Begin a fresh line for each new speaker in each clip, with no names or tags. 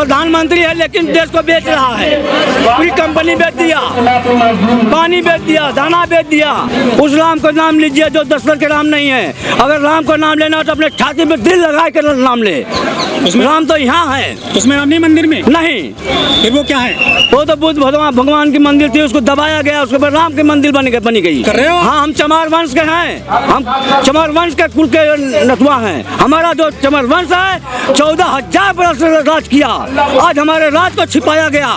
प्रधानमंत्री है लेकिन देश को बेच रहा है। पूरी कंपनी बेच दिया, पानी बेच दिया, दाना बेच दिया। उस राम का नाम लीजिए जो दशरथ के राम नहीं है। अगर राम को नाम लेना तो अपने छाती में दिल लगा कर नाम ले। राम तो यहाँ है।
उसमें राम नहीं मंदिर में
नहीं,
फिर वो क्या है?
वो तो बुद्ध भगवान की मंदिर थी, उसको दबाया गया, उसके बाद राम की मंदिर बनी गई।
कर रहे हो?
हाँ, हम चमार वंश के हैं। हम चमार वंश के कुल के नथुआ हैं। हमारा जो चमार वंश है 14,000 वर्ष राज किया। आज हमारे राज को छिपाया गया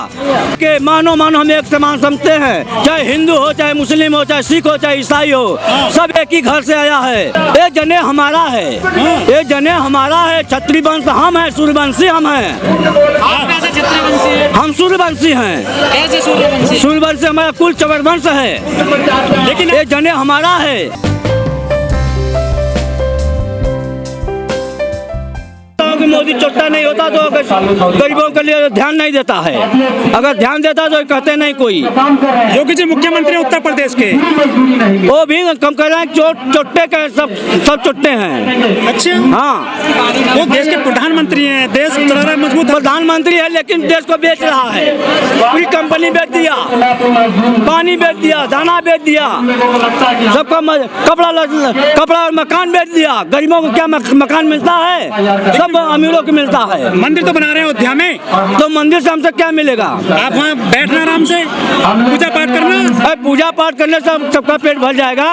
कि मानो हम एक समान समझते हैं। चाहे हिंदू हो, चाहे मुस्लिम हो, चाहे सिख हो, चाहे ईसाई हो, सब एक ही घर से आया है। ये जने हमारा है, ये जने हमारा है। क्षत्रिय वंश हम है, सूर्यवंशी हम हैं।
आप कैसे क्षत्रियवंशी हैं?
हम सूर्यवंशी हैं।
कैसे सूर्यवंशी?
सूर्यवंशी हमारा कुल चवर वंश है, लेकिन ये जने हमारा है। मोदी चोट्टा नहीं होता तो गरीबों के लिए ध्यान नहीं देता है। अगर ध्यान देता तो कहते नहीं कोई।
योगी जी मुख्यमंत्री उत्तर प्रदेश के,
वो भी कम कर रहे हैं। चोट्टे के सब चोट्टे हैं।
अच्छा,
हाँ,
वो देश के प्रधानमंत्री हैं, देश चला रहा है मजबूत।
प्रधानमंत्री है लेकिन देश को बेच रहा है। पूरी कंपनी बेच दिया, पानी बेच दिया, दाना बेच दिया, सबका कपड़ा और मकान बेच दिया। गरीबों को क्या मकान मिलता है? सब अमीरों को मिलता है।
मंदिर तो बना रहे हैं अयोध्या में,
तो मंदिर से हमसे क्या मिलेगा?
आप वहाँ बैठना आराम से, पूजा पाठ करना।
पूजा पाठ करने से सबका पेट भर जाएगा?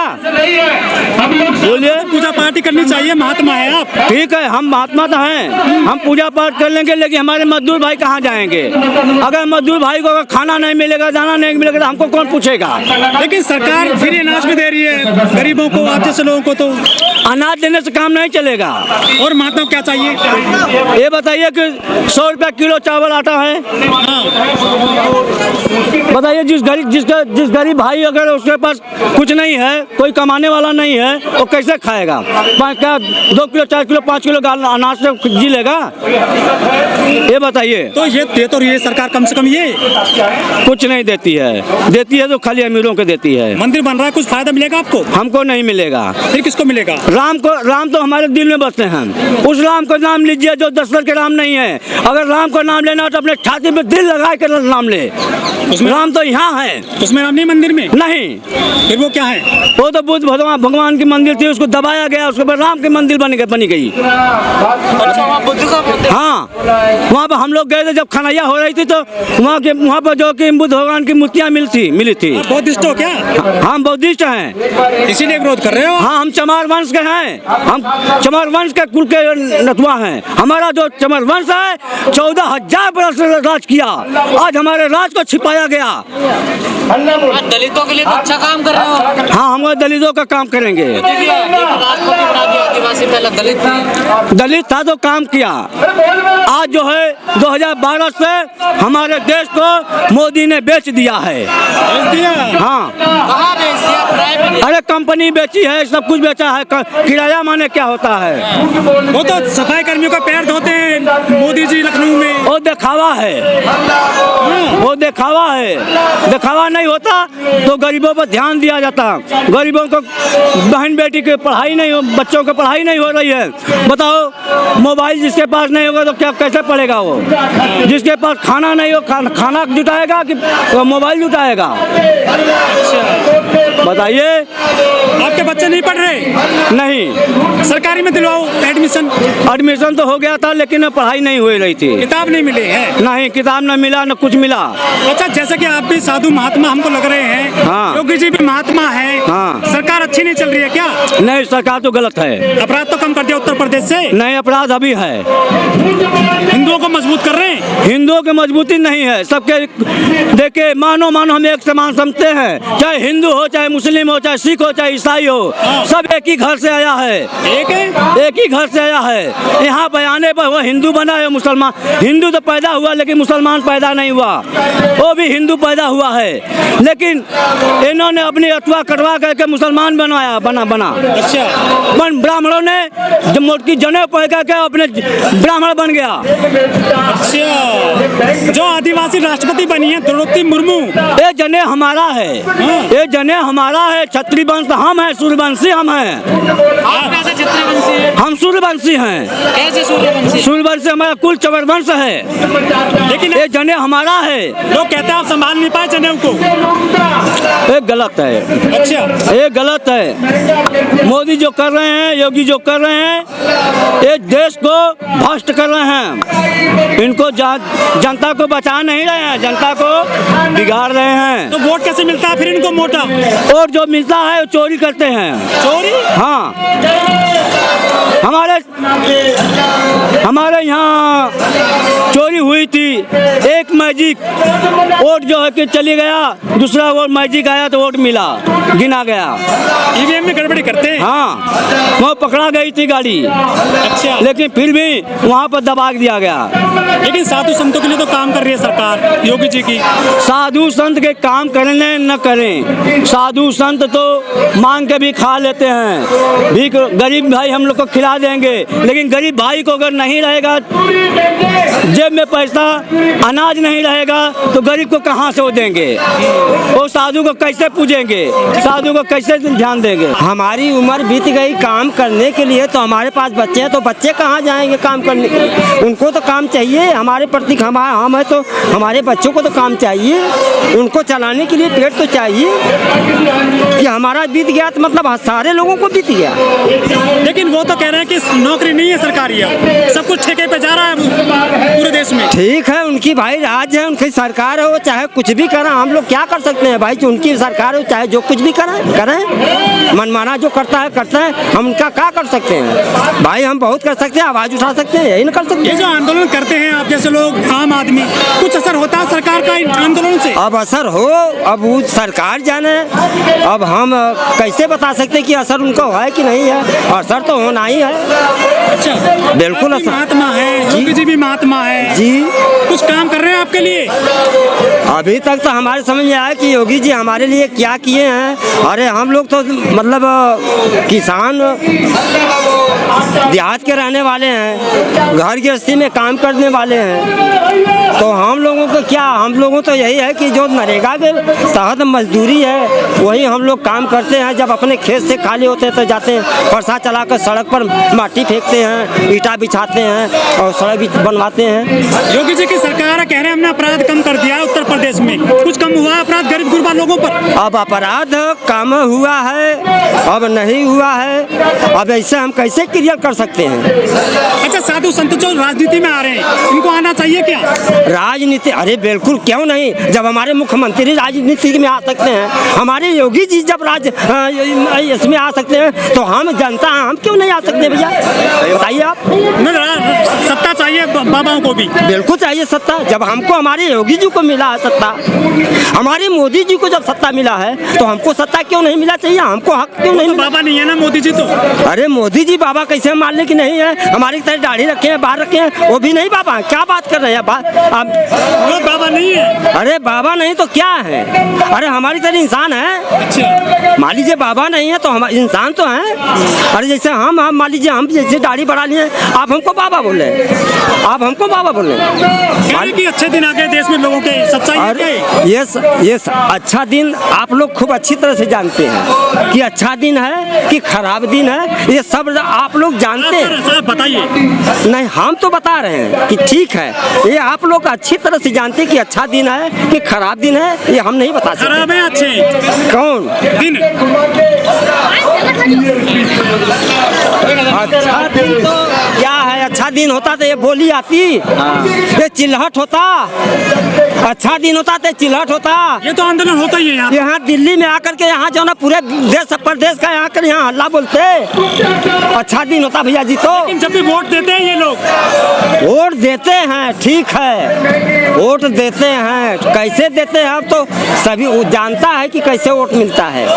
बोलिए।
पूजा पाठ ही करनी चाहिए, महात्मा है आप।
ठीक है, हम महात्मा तो हैं, हम पूजा पाठ कर लेंगे, लेकिन हमारे मजदूर भाई कहाँ जाएंगे? अगर मजदूर भाई को अगर खाना नहीं मिलेगा, दाना नहीं मिलेगा तो हमको कौन पूछेगा?
लेकिन सरकार फ्री अनाज भी दे रही है गरीबों को, आप जैसे लोगों को। तो
अनाज देने से काम नहीं चलेगा।
और महात्मा क्या चाहिए?
ये बताइए कि 100 रुपया किलो चावल आटा है। बताइए, जिस गरीब भाई अगर उसके पास कुछ नहीं है, कोई कमाने वाला नहीं है, वो कैसे खाएगा? क्या 2 किलो 4 किलो 5 किलो अनाज से जी लेगा? ये बताइए।
तो ये सरकार कम से कम ये
कुछ नहीं देती है तो खाली अमीरों को देती है।
मंदिर बन रहा है, कुछ फायदा मिलेगा आपको?
हमको नहीं मिलेगा।
फिर किसको मिलेगा?
राम तो हमारे दिल में बसते हैं। उस राम का नाम लीजिए जो दशरथ के राम नहीं है। अगर राम को नाम लेना तो अपने छाती में दिल लगा कर नाम ले। राम तो यहाँ है।
उसमें राम नहीं मंदिर में
नहीं,
फिर वो क्या है?
वो तो बुद्ध भगवान की मंदिर थी, उसको दबाया गया, उसके बाद राम की मंदिर बनी गई। हाँ, वहाँ पर हम लोग गए थे जब खनैया हो रही थी, तो वहाँ पर जो कि बुद्ध भगवान की मूर्तियाँ मिली थी।
बौद्धिस्ट हो क्या?
हम बौद्धिस्ट हैं,
इसीलिए विरोध कर रहे हो?
हाँ, हम चमार वंश के हैं। हम चमार वंश के कुल के नथुआ हैं। हमारा जो चमार वंश है 14,000 वर्ष राज किया। आज हमारे राज को छिपाया गया।
दलितों के लिए तो अच्छा काम कर रहे हो।
हाँ, हम दलितों का काम करेंगे।
राष्ट्रपति बना दिया, आदिवासी पहले दलित था तो काम किया। आज जो है 2012 से हमारे देश को मोदी ने बेच दिया है।
बेच दिया?
हाँ।
कहाँ बेच दिया?
अरे कंपनी बेची है, सब कुछ बेचा है। किराया माने क्या होता है?
वो तो सफाई कर्मियों का पैर धोते हैं मोदी जी लखनऊ में।
वो दिखावा है, वो दिखावा है। दिखावा नहीं होता तो गरीबों पर ध्यान दिया जाता। गरीबों को बहन बेटी की पढ़ाई नहीं हो, बच्चों की पढ़ाई नहीं हो रही है। बताओ, मोबाइल जिसके पास नहीं होगा तो क्या कैसे पढ़ेगा वो? जिसके पास खाना नहीं हो, खाना जुटाएगा कि मोबाइल जुटाएगा? बताइए।
आपके बच्चे नहीं पढ़ रहे?
नहीं।
सरकारी में दिलवाओ
एडमिशन तो हो गया था, लेकिन पढ़ाई नहीं हो रही थी।
किताब नहीं मिली है?
नहीं, किताब न मिला न कुछ मिला।
अच्छा, जैसे कि आप भी साधु महात्मा हमको लग रहे हैं।
हाँ।
योगी जी भी महात्मा है।
हाँ।
सरकार अच्छी नहीं चल रही है क्या?
नहीं, सरकार तो गलत है।
अपराध तो कम कर दिया उत्तर प्रदेश से?
नहीं, अपराध अभी है।
हिंदुओं को मजबूत कर रहे हैं?
हिंदुओं की मजबूती नहीं है। सबके देखे मानो हम एक समान समझते हैं। चाहे हिंदू हो, चाहे मुस्लिम हो, चाहे सिख हो, चाहे ईसाई हो, सब एक ही घर से आया है। एक ही घर से आया है। यहाँ पे आने पर वो हिंदू बना है, मुसलमान। हिंदू तो पैदा हुआ लेकिन मुसलमान पैदा नहीं हुआ। वो भी हिंदू पैदा हुआ है, लेकिन इन्होंने अपनी अथवा कटवा करके मुसलमान बना।
अच्छा।
ब्राह्मणों ने जब मोटकी जनेऊ पहन करके अपने ब्राह्मण बन गया।
अच्छा। जो आदिवासी राष्ट्रपति बनी है द्रौपदी मुर्मू,
ये जने हमारा है, ये जने हमारा है। क्षत्रिय वंश हम है, सूर्यवंशी हम हैं।
आप कैसे छत्रवंशी हैं?
हम सूर्यवंशी हैं।
कैसे सूर्यवंशी?
सूर्यवंशी हमारा कुल चौरवंश है,
लेकिन
ये जने हमारा है।
लोग कहते हैं आप संभाल नहीं पाए जनेऊ को।
ये गलत है,
अच्छा,
ये गलत है। मोदी जो कर रहे हैं, योगी जो कर रहे हैं, ये देश को भ्रष्ट कर रहे हैं। इनको जनता को बचा नहीं रहे हैं, जनता को बिगाड़ रहे हैं।
तो वोट कैसे मिलता है फिर इनको मोटा?
और जो मिलता है वो चोरी करते हैं।
चोरी?
हाँ, हमारे यहाँ चोरी हुई थी। एक मैजिक वोट जो है कि चली गया, दूसरा वोट मैजिक आया तो वोट मिला, गिना गया।
ईवीएम में गड़बड़ी करते हैं?
हाँ, वो पकड़ा गई थी गाड़ी,
अच्छा,
लेकिन फिर भी वहाँ पर दबा दिया गया।
लेकिन साधु संतों के लिए तो काम कर रही है सरकार योगी जी की।
साधु संत के काम करने न करें, साधु संत तो मांग के भी खा लेते हैं। भी गरीब भाई हम लोग को खिला देंगे, लेकिन गरीब भाई को अगर नहीं रहेगा, जेब में पैसा, अनाज नहीं रहेगा, तो गरीब को कहाँ से वो देंगे? वो साधु को कैसे पूजेंगे, साधु को कैसे ध्यान देंगे?
हमारी उम्र बीत गई काम करने के लिए, तो हमारे पास बच्चे हैं, तो बच्चे कहाँ जाएंगे काम करने के लिए? उनको तो काम चाहिए, हमारे प्रति हम है तो हमारे बच्चों को तो काम चाहिए, उनको चलाने के लिए पेट तो चाहिए। कि हमारा बीत गया तो मतलब सारे लोगों को बीत गया।
लेकिन वो तो कह रहे हैं कि नौकरी नहीं है सरकारी, अब सब कुछ ठेके पे जा रहा है पूरे देश में।
ठीक है, उनकी भाई राज है, उनकी सरकार है, वो चाहे कुछ भी करें, हम लोग क्या कर सकते हैं भाई? जो उनकी सरकार है, चाहे जो कुछ भी करें, मनमाना जो करता है करता है, हम उनका क्या कर सकते हैं भाई? हम बहुत कर सकते हैं, आवाज उठा सकते हैं, यही ना कर सकते
ये जो
हैं।
आंदोलन करते हैं आप जैसे लोग, आम आदमी, कुछ असर होता है सरकार का इन आंदोलन से?
अब असर हो, अब वो सरकार जाने, अब हम कैसे बता सकते हैं कि असर उनको है कि नहीं है? असर तो होना ही है।
अच्छा,
बिल्कुल
आप भी
असर।
महात्मा है, योगी जी भी महात्मा है
जी,
कुछ काम कर रहे हैं आपके लिए?
अभी तक तो हमारे समझ में आया कि योगी जी हमारे लिए क्या किए हैं। अरे हम लोग तो मतलब किसान देहात के रहने वाले हैं, घर गृहस्थी में काम करने वाले हैं, तो हम लोगों को क्या, हम लोगों तो यही है कि जो नरेगा के तहत मजदूरी है वही हम लोग काम करते हैं। जब अपने खेत से खाली होते हैं तो जाते हैं, फरसा चलाकर सड़क पर माटी फेंकते हैं, ईटा बिछाते हैं और सड़क भी बनवाते हैं।
योगी जी की सरकार कह रहे हैं हमने अपराध कम कर दिया है उत्तर प्रदेश में, कुछ कम हुआ अपराध गरीब गुरबा लोगों पर?
अब अपराध कम हुआ है, अब नहीं हुआ है, अब ऐसे हम कैसे क्लियर कर सकते हैं?
अच्छा, साधु संत जो राजनीति में आ रहे हैं, इनको आना चाहिए क्या?
राजनीति, अरे बिल्कुल, क्यों नहीं? जब हमारे मुख्यमंत्री राजनीति में आ सकते हैं, हमारे योगी जी जब इसमें आ सकते हैं, तो हम जनता हम क्यों नहीं आ सकते भैया? बताइए आप।
सत्ता चाहिए बाबाओं को भी।
बिल्कुल चाहिए सत्ता। जब हमको हमारे योगी जी को मिला है सत्ता, हमारे मोदी जी को जब सत्ता मिला है, तो हमको सत्ता क्यों नहीं मिला चाहिए? हमको हक क्यों नहीं?
बाबा नहीं है ना मोदी जी तो।
अरे मोदी जी बाबा कैसे मान ले कि नहीं है? हमारी तरह दाढ़ी रखे हैं, बाहर रखे हैं, वो भी नहीं बाबा। क्या बात कर रहे हैं
वो बाबा नहीं है।
अरे बाबा नहीं तो क्या है? अरे हमारी तरह इंसान है।
अच्छा,
मान लीजिए बाबा नहीं है तो हम इंसान तो हैं। अरे जैसे हम मान लीजिए हम जैसे दाढ़ी बढ़ा लिए, आप हमको बाबा बोले, आप हमको बाबा बोले।
कि अच्छे दिन आ गए देश में लोगों के, सच्चाई है क्या ये?
अच्छा दिन आप लोग खूब अच्छी तरह से जानते हैं कि अच्छा दिन है कि खराब दिन है, ये सब आप लोग जानते हैं।
बताइए।
नहीं, हम तो बता रहे हैं कि ठीक है, ये आप लोग अच्छी तरह से जानते हैं कि अच्छा दिन है कि खराब दिन है, ये हम नहीं बता सकते।
खराब है अच्छे
कौन
दिन?
अच्छा दिन तो क्या है? अच्छा दिन होता तो ये बोली आती, ये चिल्हट होता। अच्छा दिन होता तो चिल्हट होता।
ये तो आंदोलन होता ही है
यहाँ दिल्ली में आकर के यहाँ जो ना पूरे देश प्रदेश का यहाँ कर यहाँ हल्ला बोलते, अच्छा दिन होता भैया जी। तो
जब भी वोट देते हैं ये लोग,
वोट देते हैं, ठीक है, वोट देते हैं, कैसे देते हैं अब तो सभी जानता है कि कैसे वोट मिलता है।